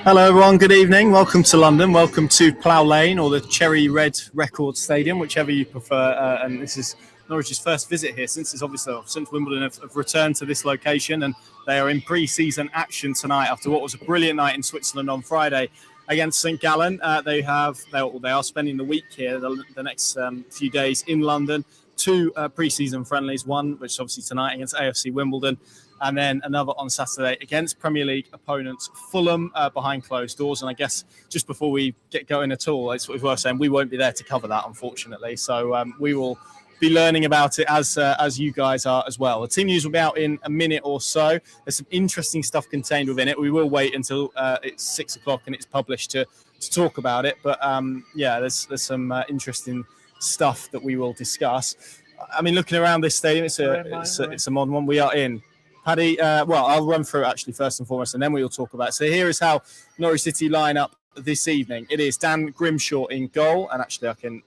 Hello everyone, good evening. Welcome to London. Welcome to Plough Lane or the Cherry Red Record Stadium, whichever you prefer. And this is Norwich's first visit here since Wimbledon have returned to this location, and they are in pre-season action tonight after what was a brilliant night in Switzerland on Friday against St Gallen. They are spending the week here, the next few days in London. Two pre-season friendlies, one which is obviously tonight against AFC Wimbledon, and then another on Saturday against Premier League opponents Fulham behind closed doors. And I guess just before we get going at all, it's worth saying we won't be there to cover that, unfortunately. So we will be learning about it as you guys are as well. The team news will be out in a minute or so. There's some interesting stuff contained within it. We will wait until it's 6 o'clock and it's published to talk about it. But there's some interesting stuff that we will discuss. I mean, looking around this stadium, it's a modern one. We are in. Paddy, I'll run through it actually first and foremost, and then we'll talk about it. So here is how Norwich City line up this evening. It is Dan Grimshaw in goal, and actually I can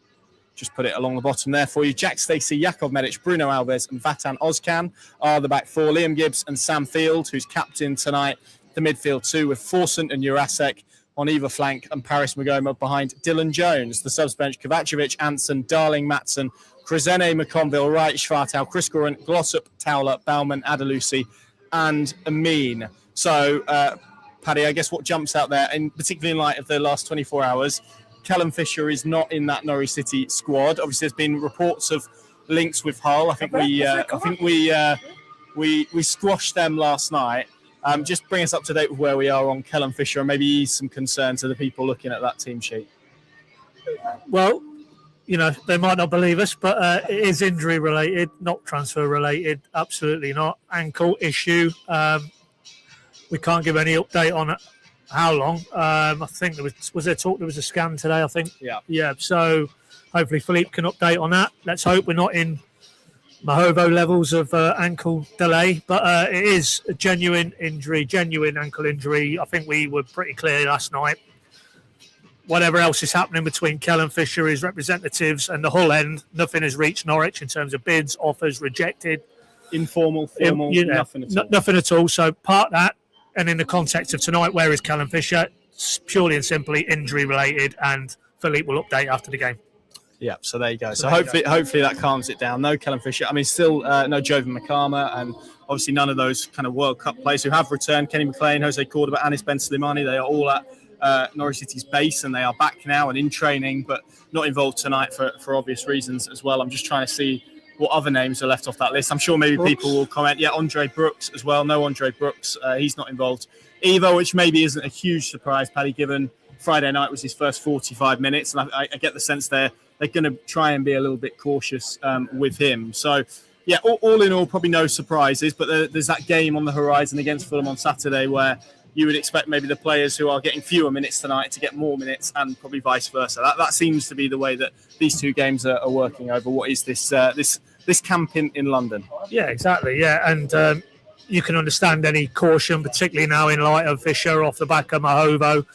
just put it along the bottom there for you. Jack Stacey, Jakov Medic, Bruno Alves and Vatan Ozcan are the back four. Liam Gibbs and Sam Field, who's captain tonight, the midfield two, with Forsant and Jurasek on either flank, and Paris Magoma behind Dylan Jones. The subs bench, Kovacevic, Anson, Darling, Matson, Krezene, McConville, Wright, Schwartau, Chris Goran, Glossop, Towler, Bauman, Adalusi, and Amin. So, Paddy, I guess what jumps out there, and particularly in light of the last 24 hours, Callum Fisher is not in that Norwich City squad. Obviously, there's been reports of links with Hull. I think we squashed them last night. Just bring us up to date with where we are on Callum Fisher and maybe ease some concern to the people looking at that team sheet. Well, they might not believe us, but it is injury related, not transfer related. Absolutely not. Ankle issue. We can't give any update on how long. I think there was a scan today, I think. Yeah. So hopefully Philippe can update on that. Let's hope we're not in Mahovo levels of ankle delay, but it is a genuine ankle injury. I think we were pretty clear last night. Whatever else is happening between Callum Fisher, his representatives, and the Hull end, nothing has reached Norwich in terms of bids, offers, rejected. Informal, formal, nothing at all. Nothing at all. So part that, and in the context of tonight, where is Callum Fisher? It's purely and simply injury related, and Philippe will update after the game. Yeah, so there you go. So hopefully that calms it down. No Callum Fisher. I mean, still no Jovan Makama, and obviously none of those kind of World Cup players who have returned. Kenny McLean, Jose Cordoba, Anis Ben Slimani, they are all at Norwich City's base, and they are back now and in training, but not involved tonight for obvious reasons as well. I'm just trying to see what other names are left off that list. I'm sure maybe people will comment. Yeah, Andre Brooks as well. No Andre Brooks. He's not involved either, which maybe isn't a huge surprise, Paddy, given Friday night was his first 45 minutes. And I get the sense they're going to try and be a little bit cautious with him. So, yeah, all in all, probably no surprises. But there's that game on the horizon against Fulham on Saturday where you would expect maybe the players who are getting fewer minutes tonight to get more minutes, and probably vice versa. That seems to be the way that these two games are working over what is this camp in London. Yeah, exactly. Yeah, and you can understand any caution, particularly now in light of Fisher off the back of Mahovo.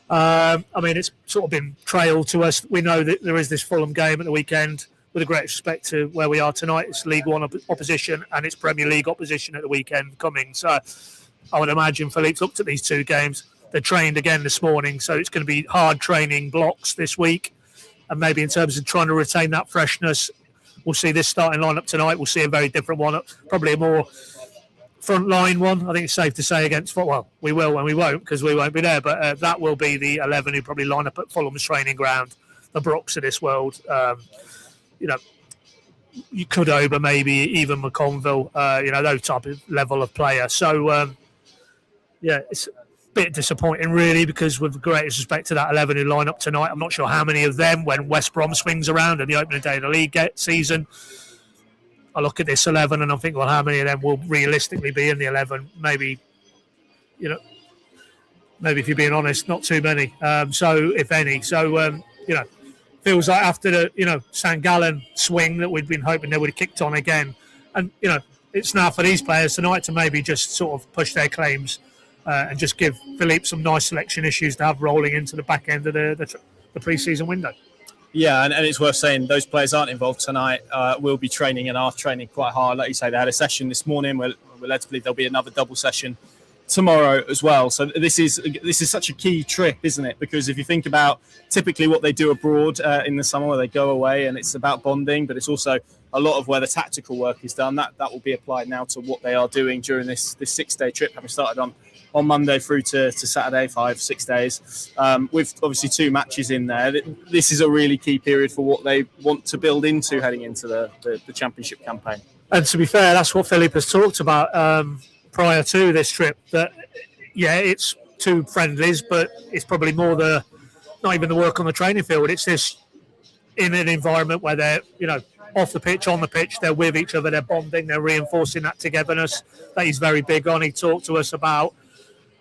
I mean, it's sort of been trailed to us. We know that there is this Fulham game at the weekend. With a great respect to where we are tonight, it's League One opposition and it's Premier League opposition at the weekend coming. So I would imagine Philippe's looked at these two games. They trained again this morning, so it's going to be hard training blocks this week. And maybe in terms of trying to retain that freshness, we'll see this starting lineup tonight. We'll see a very different one, probably a more front line one. I think it's safe to say against, well, we will and we won't because we won't be there, but that will be the 11 who probably line up at Fulham's training ground, the Brooks of this world. You could over maybe even McConville, those type of level of player. So, it's a bit disappointing really, because with the greatest respect to that 11 who line up tonight, I'm not sure how many of them, when West Brom swings around and the opening day of the league season, I look at this 11 and I think, well, how many of them will realistically be in the 11? Maybe if you're being honest, not too many. So, if any. So, feels like after the, St Gallen swing that we'd been hoping they would have kicked on again. And, it's now for these players tonight to maybe just sort of push their claims and just give Philippe some nice selection issues to have rolling into the back end of the pre-season window. Yeah, and it's worth saying those players aren't involved tonight. Will be training and are training quite hard. Like you say, they had a session this morning. We're led to believe there'll be another double session tomorrow as well. So this is such a key trip, isn't it? Because if you think about typically what they do abroad in the summer, where they go away, and it's about bonding, but it's also a lot of where the tactical work is done. That will be applied now to what they are doing during this 6-day trip, having started on Monday through to Saturday, 5-6 days, with obviously 2 matches in there. This is a really key period for what they want to build into heading into the championship campaign. And to be fair, that's what Philip has talked about prior to this trip. That it's 2 friendlies, but it's probably more not even the work on the training field. It's this in an environment where they're off the pitch, on the pitch, they're with each other, they're bonding, they're reinforcing that togetherness that he's very big on. He talked to us about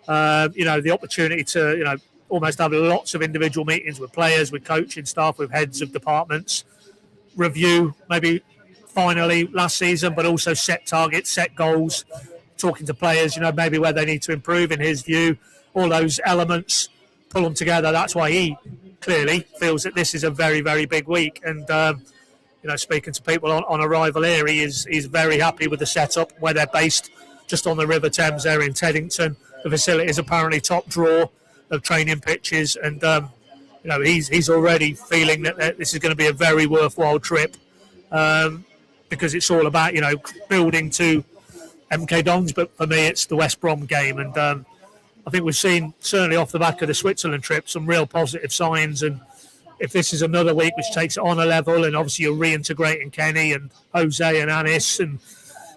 the opportunity to almost have lots of individual meetings with players, with coaching staff, with heads of departments, review maybe finally last season, but also set targets, set goals, talking to players, maybe where they need to improve in his view, all those elements, pull them together. That's why he clearly feels that this is a very, very big week. And speaking to people on arrival here, he's very happy with the setup where they're based, just on the River Thames there in Teddington. The facility is apparently top drawer of training pitches, and he's already feeling that this is going to be a very worthwhile trip, because it's all about building to MK Dons. But for me, it's the West Brom game, and I think we've seen, certainly off the back of the Switzerland trip, some real positive signs. And if this is another week which takes it on a level, and obviously you're reintegrating Kenny and Jose and Anis, and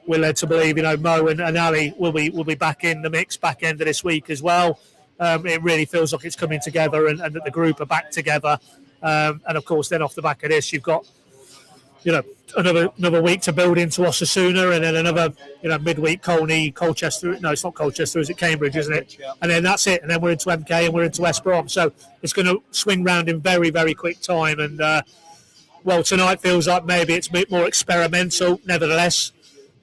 we're led to believe Mo and Ali will be back in the mix back end of this week as well. It really feels like it's coming together, and that the group are back together. And of course, then off the back of this, you've got another week to build into Osasuna, and then another midweek Colchester. No, it's not Colchester, is it Cambridge, isn't it? Yeah. And then that's it, and then we're into MK and we're into West Brom. So it's going to swing round in very, very quick time. And tonight feels like maybe it's a bit more experimental. Nevertheless,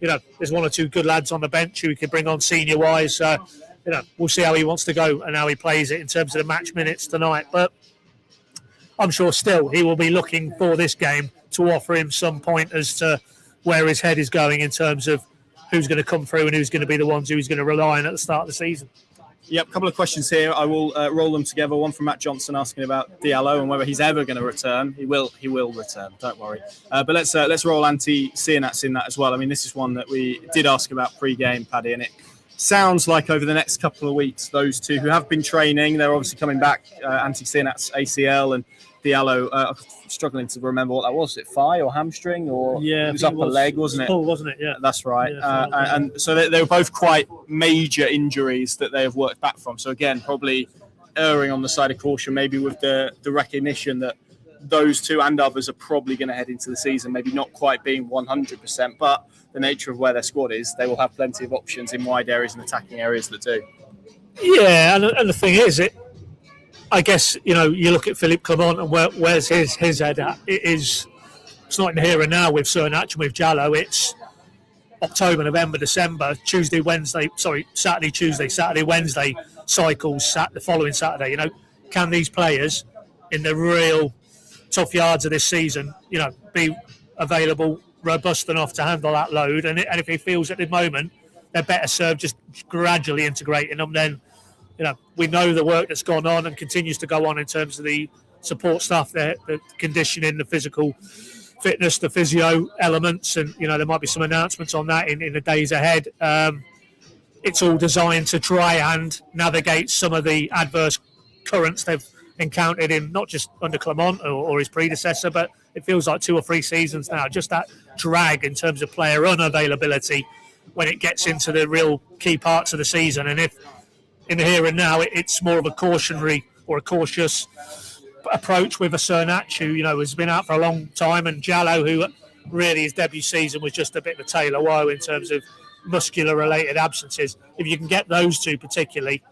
there's 1 or 2 good lads on the bench who we could bring on senior wise. So we'll see how he wants to go and how he plays it in terms of the match minutes tonight. But I'm sure still he will be looking for this game to offer him some point as to where his head is going in terms of who's going to come through and who's going to be the ones who he's going to rely on at the start of the season. Yep, a couple of questions here. I will roll them together. One from Matt Johnson asking about Diallo and whether he's ever going to return. He will return, don't worry. But let's roll anti-Cianats in that as well. I mean, this is one that we did ask about pre-game, Paddy, and it sounds like over the next couple of weeks, those 2 who have been training, they're obviously coming back, anti-Cianats ACL, and Diallo, struggling to remember what that was. Was it thigh or hamstring, or it was upper leg, wasn't it? Pull, wasn't it? Yeah, that's right. Yeah, and so they were both quite major injuries that they have worked back from. So again, probably erring on the side of caution, maybe with the recognition that those 2 and others are probably going to head into the season, maybe not quite being 100%, but the nature of where their squad is, they will have plenty of options in wide areas and attacking areas that do. Yeah, and the thing is, I guess, you look at Philippe Clement and where's his head at. It's not in the here and now with Cernach and with Jallo. It's October, November, December, Saturday, Wednesday cycles, the following Saturday. Can these players in the real tough yards of this season, be available, robust enough to handle that load? And if he feels at the moment they're better served just gradually integrating them, then we know the work that's gone on and continues to go on in terms of the support staff, the conditioning, the physical fitness, the physio elements, and there might be some announcements on that in the days ahead. It's all designed to try and navigate some of the adverse currents they've encountered in not just under Clement or his predecessor, but it feels like 2 or 3 seasons now. Just that drag in terms of player unavailability when it gets into the real key parts of the season, and if in the here and now, it's more of a cautionary or a cautious approach with a Cernach who, has been out for a long time, and Jallo, who really his debut season was just a bit of a tale of woe in terms of muscular-related absences. If you can get those 2 particularly,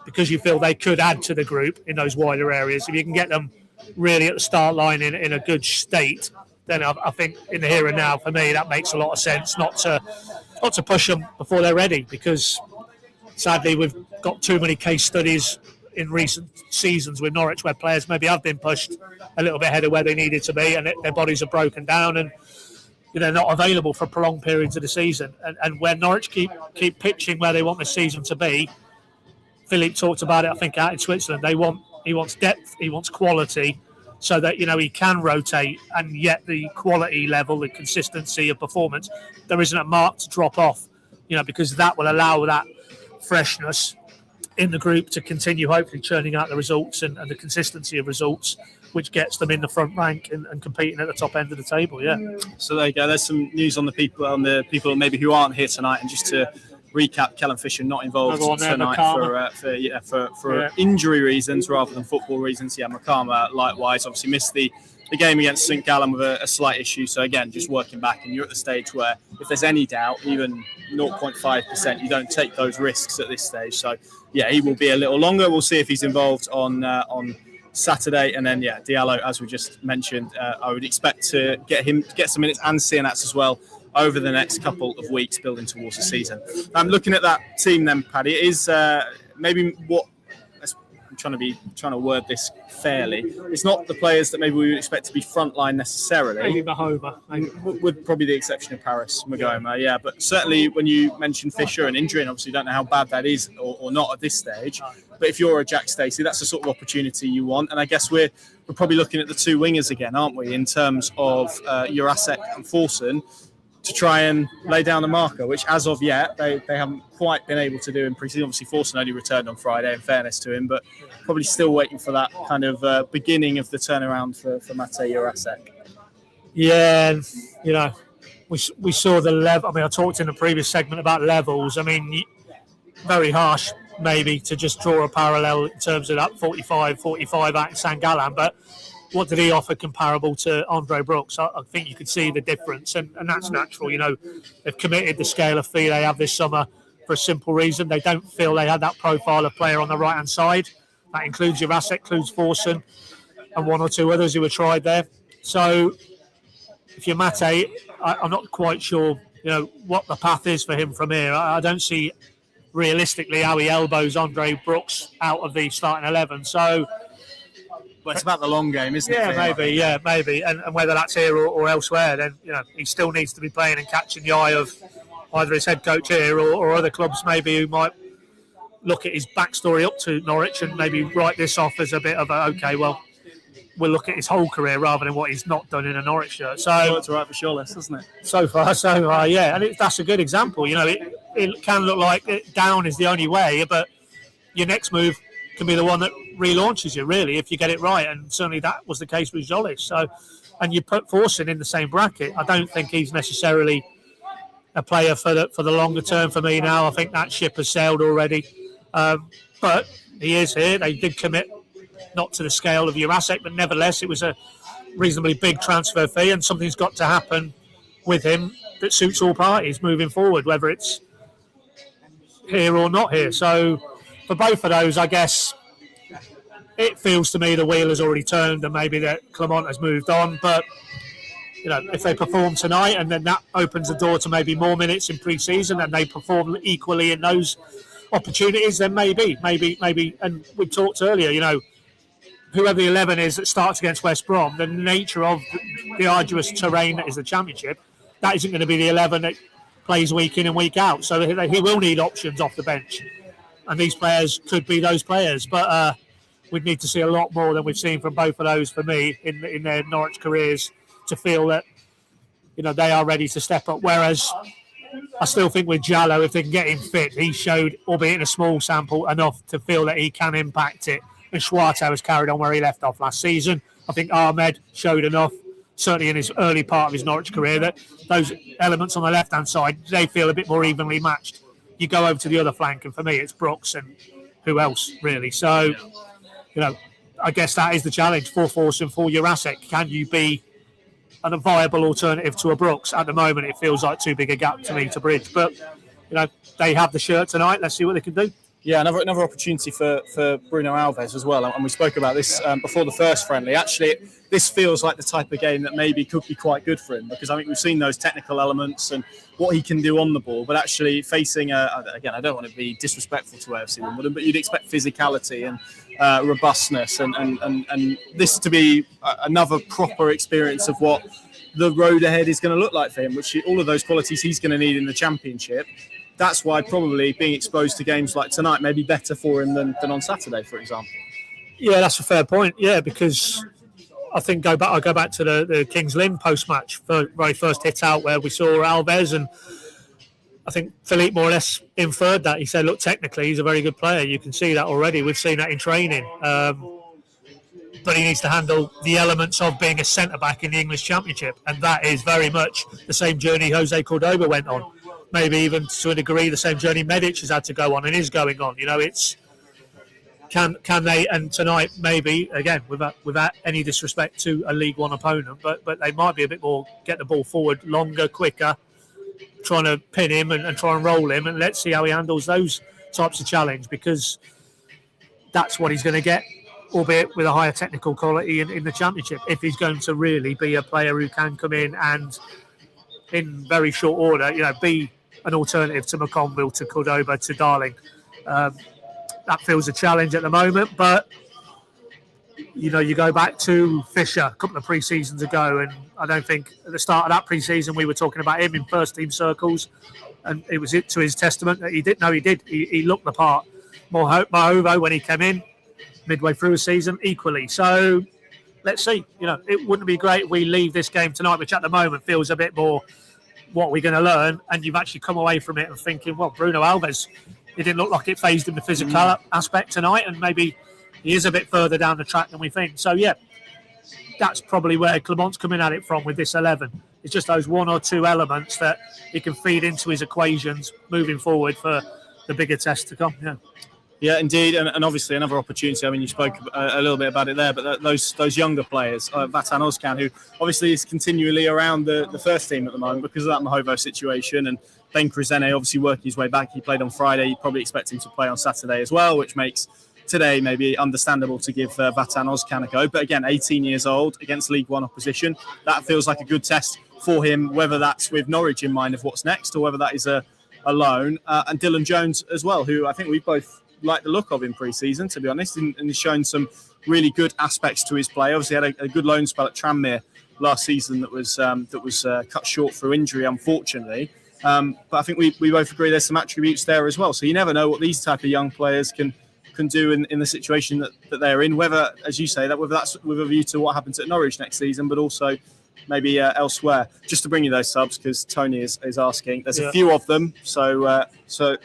because you feel they could add to the group in those wider areas, if you can get them really at the start line in a good state, then I think in the here and now, for me, that makes a lot of sense, not to push them before they're ready, because sadly, we've got too many case studies in recent seasons with Norwich where players maybe have been pushed a little bit ahead of where they needed to be, and their bodies are broken down. And not available for prolonged periods of the season. And where Norwich keep pitching where they want the season to be, Philippe talked about it, I think, out in Switzerland. He wants depth, he wants quality, so that he can rotate, and yet the quality level, the consistency of performance, there isn't a marked drop off. Because that will allow that freshness in the group to continue, hopefully churning out the results and the consistency of results, which gets them in the front rank and competing at the top end of the table. Yeah. So there you go. There's some news on the people maybe who aren't here tonight, and just to recap, Callum Fisher not involved tonight for injury reasons rather than football reasons. Yeah, Makama likewise obviously missed the game against St Gallen with a slight issue. So again, just working back, and you're at the stage where if there's any doubt, even 0.5%, you don't take those risks at this stage. So yeah, he will be a little longer. We'll see if he's involved on Saturday, and then Diallo, as we just mentioned, I would expect to get some minutes, and Sienats as well over the next couple of weeks, building towards the season. Looking at that team then, Paddy, it is maybe what I'm trying to word this fairly. It's not the players that maybe we would expect to be frontline necessarily. Maybe Mahoma, with probably the exception of Paris Magoma, yeah. But certainly when you mention Fisher and injury, and obviously you don't know how bad that is or not at this stage. But if you're a Jack Stacey, that's the sort of opportunity you want. And I guess we're probably looking at the two wingers again, aren't we, in terms of Jurasek and Forson, to try and lay down the marker, which as of yet they haven't quite been able to do in pre-season. Obviously Forson only returned on Friday, in fairness to him, but probably still waiting for that kind of beginning of the turnaround for Mate Jurasek. Yeah, we saw the level. I mean, I talked in the previous segment about levels. I mean, very harsh maybe to just draw a parallel in terms of that 45 at St Gallen, but what did he offer comparable to Andre Brooks? I think you could see the difference, and that's natural. They've committed the scale of fee they have this summer for a simple reason. They don't feel they had that profile of player on the right-hand side. That includes Jurasek, includes Forson, and one or two others who were tried there. So if you're Mate, I'm not quite sure, what the path is for him from here. I don't see realistically how he elbows Andre Brooks out of the starting 11. So... Well, it's about the long game, isn't it? Maybe. And whether that's here or elsewhere, then he still needs to be playing and catching the eye of either his head coach here or other clubs maybe who might look at his backstory up to Norwich and maybe write this off as a bit of we'll look at his whole career rather than what he's not done in a Norwich shirt. So it's all right for Shawless, doesn't it? So far, and that's a good example. It can look like down is the only way, but your next move can be the one that relaunches you, really, if you get it right, and certainly that was the case with Jolis. So, and you put Forson in the same bracket. I don't think he's necessarily a player for the longer term for me now. I think that ship has sailed already, but he is here. They did commit not to the scale of Jurasek, but nevertheless it was a reasonably big transfer fee, and something's got to happen with him that suits all parties moving forward, whether it's here or not here. So for both of those, I guess it feels to me the wheel has already turned and maybe that Clement has moved on. But, if they perform tonight and then that opens the door to maybe more minutes in pre-season and they perform equally in those opportunities, then maybe. And we talked earlier, whoever the 11 is that starts against West Brom, the nature of the arduous terrain that is the Championship, that isn't going to be the 11 that plays week in and week out. So he will need options off the bench. And these players could be those players. But we'd need to see a lot more than we've seen from both of those, for me, in their Norwich careers, to feel that, they are ready to step up. Whereas I still think with Jallo, if they can get him fit, he showed, albeit in a small sample, enough to feel that he can impact it. And Schwartau has carried on where he left off last season. I think Ahmed showed enough, certainly in his early part of his Norwich career, that those elements on the left-hand side, they feel a bit more evenly matched. You go over to the other flank, and for me, it's Brooks and who else, really. So, I guess that is the challenge for Forson, for Jurasek. Can you be a viable alternative to a Brooks? At the moment, it feels like too big a gap to me to bridge. But, they have the shirt tonight. Let's see what they can do. Yeah, another opportunity for Bruno Alves as well. And we spoke about this before the first friendly. Actually, this feels like the type of game that maybe could be quite good for him, because I think we've seen those technical elements and what he can do on the ball. But actually facing, again, I don't want to be disrespectful to AFC Wimbledon, but you'd expect physicality and robustness and this to be another proper experience of what the road ahead is going to look like for him, which all of those qualities he's going to need in the Championship. That's why probably being exposed to games like tonight may be better for him than on Saturday, for example. Yeah, that's a fair point. Yeah, because I think I go back to the Kings Lynn post-match, very first hit out where we saw Alves, and I think Philippe more or less inferred that. He said, look, technically he's a very good player. You can see that already. We've seen that in training. But he needs to handle the elements of being a centre-back in the English Championship, and that is very much the same journey Jose Cordoba went on. Maybe even to a degree the same journey Medic has had to go on and is going on. You know, it's can they, and tonight maybe, again, without any disrespect to a League One opponent, but they might be a bit more, get the ball forward longer, quicker, trying to pin him and try and roll him, and let's see how he handles those types of challenge, because that's what he's going to get, albeit with a higher technical quality in the Championship, if he's going to really be a player who can come in and in very short order, you know, be an alternative to McConville, to Cordoba, to Darling. That feels a challenge at the moment, but you know, you go back to Fisher a couple of pre-seasons ago, and I don't think at the start of that pre-season we were talking about him in first team circles, and it was to his testament that he did. He looked the part. Mohovo, when he came in midway through the season, equally. So let's see. You know, it wouldn't be great if we leave this game tonight, which at the moment feels a bit more what we're going to learn, and you've actually come away from it and thinking, well, Bruno Alves, it didn't look like it phased him the physical aspect tonight, and maybe he is a bit further down the track than we think. So, yeah, that's probably where Clement's coming at it from with this 11. It's just those one or two elements that he can feed into his equations moving forward for the bigger test to come. Yeah. Yeah, indeed, and obviously another opportunity. I mean, you spoke a little bit about it there, but those younger players, Vatan Ozcan, who obviously is continually around the first team at the moment because of that Mohovo situation, and Ben Krezene obviously working his way back. He played on Friday. You probably expect him to play on Saturday as well, which makes today maybe understandable to give Vatan Ozcan a go. But again, 18 years old against League One opposition, that feels like a good test for him, whether that's with Norwich in mind of what's next or whether that is a loan. And Dylan Jones as well, who I think we both like the look of in pre-season, to be honest, and he's shown some really good aspects to his play. Obviously had a good loan spell at Tranmere last season that was cut short through injury, unfortunately. But I think we both agree there's some attributes there as well. So you never know what these type of young players can do in the situation that they're in, whether, as you say, whether that's with a view to what happens at Norwich next season, but also maybe elsewhere. Just to bring you those subs, because Tony is asking. There's a few of them, so I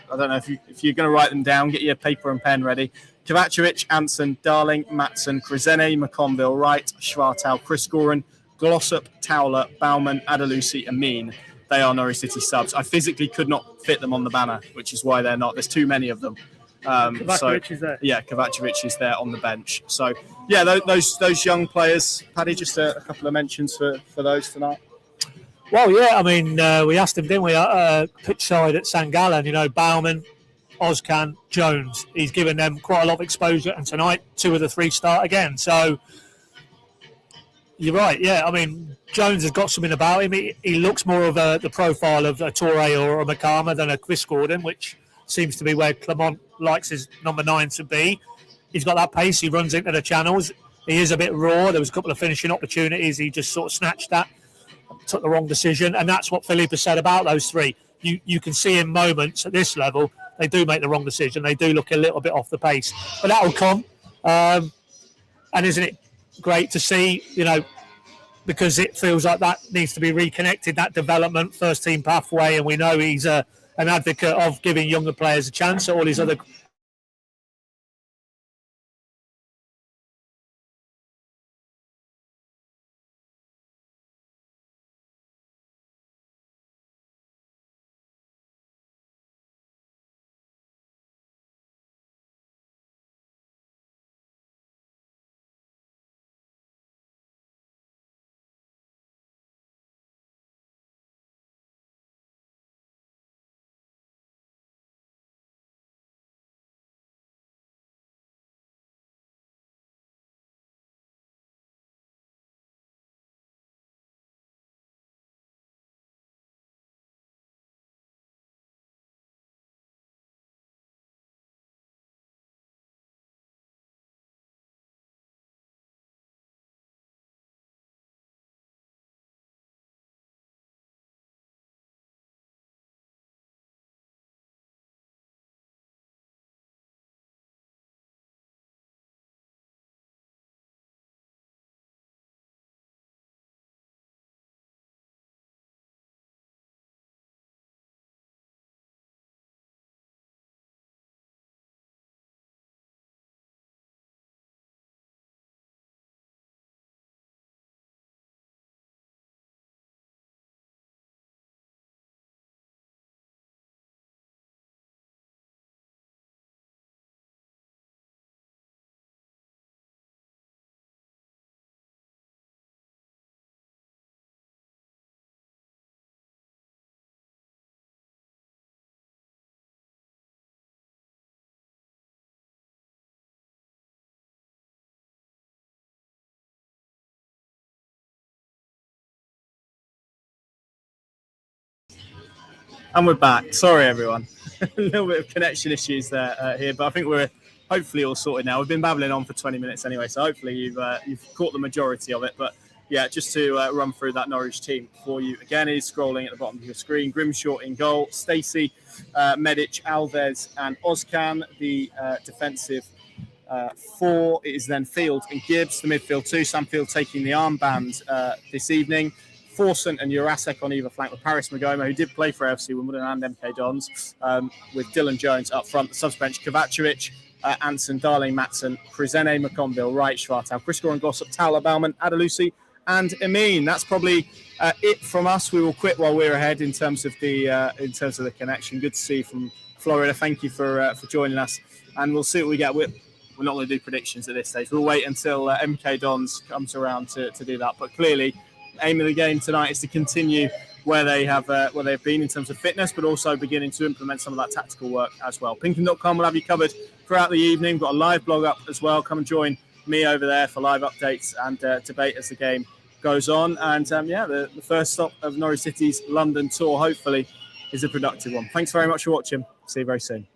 don't know if you're going to write them down. Get your paper and pen ready. Kovacevic, Anson, Darling, Matson, Krezene, McConville, Wright, Schwartau, Chris Goran, Glossop, Towler, Bauman, Adalusi, Amin. They are Norwich City subs. I physically could not fit them on the banner, which is why they're not. There's too many of them. Kovacevic is there. Yeah, Kovacevic is there on the bench. So, yeah, those young players. Paddy, just a couple of mentions for those tonight. Well, yeah, I mean, we asked him, didn't we, pitch side at St Gallen, you know, Bauman, Ozcan, Jones. He's given them quite a lot of exposure, and tonight 2 of the 3 start again. So, you're right, yeah. I mean, Jones has got something about him. He looks more of the profile of a Toure or a Makama than a Chris Gordon, which seems to be where Clement likes his number 9 to be. He's got that pace. He runs into the channels. He is a bit raw. There was a couple of finishing opportunities. He just sort of snatched that, took the wrong decision. And that's what Philippe has said about those 3. You can see in moments at this level, they do make the wrong decision. They do look a little bit off the pace. But that will come. And isn't it great to see, you know, because it feels like that needs to be reconnected, that development, first team pathway. And we know he's an advocate of giving younger players a chance at all his other And we're back. Sorry, everyone. A little bit of connection issues there here, but I think we're hopefully all sorted now. We've been babbling on for 20 minutes anyway, so hopefully you've caught the majority of it. But yeah, just to run through that Norwich team for you again, is scrolling at the bottom of your screen. Grimshaw in goal, Stacey, Medic, Alves, and Ozcan. The defensive four is then Field and Gibbs. The midfield two, Sam Field taking the armband this evening. Forson and Jurasek on either flank with Paris Magoma, who did play for AFC Wimbledon and MK Dons, with Dylan Jones up front. The subs bench, Kovacevic, Anson, Darling, Matson, Krizene, McConville, Wright, Schwartau, Chris Gore and Gossip, Towler, Bauman, Adalusi, and Amin. That's probably it from us. We will quit while we're ahead in terms of the connection. Good to see you from Florida. Thank you for joining us, and we'll see what we get. We're not going to do predictions at this stage. We'll wait until MK Dons comes around to do that. But clearly, aim of the game tonight is to continue where they've been in terms of fitness, but also beginning to implement some of that tactical work as well. Pinkham.com will have you covered throughout the evening. We've got a live blog up as well. Come and join me over there for live updates and debate as the game goes on. And the first stop of Norwich City's London tour, hopefully, is a productive one. Thanks very much for watching. See you very soon.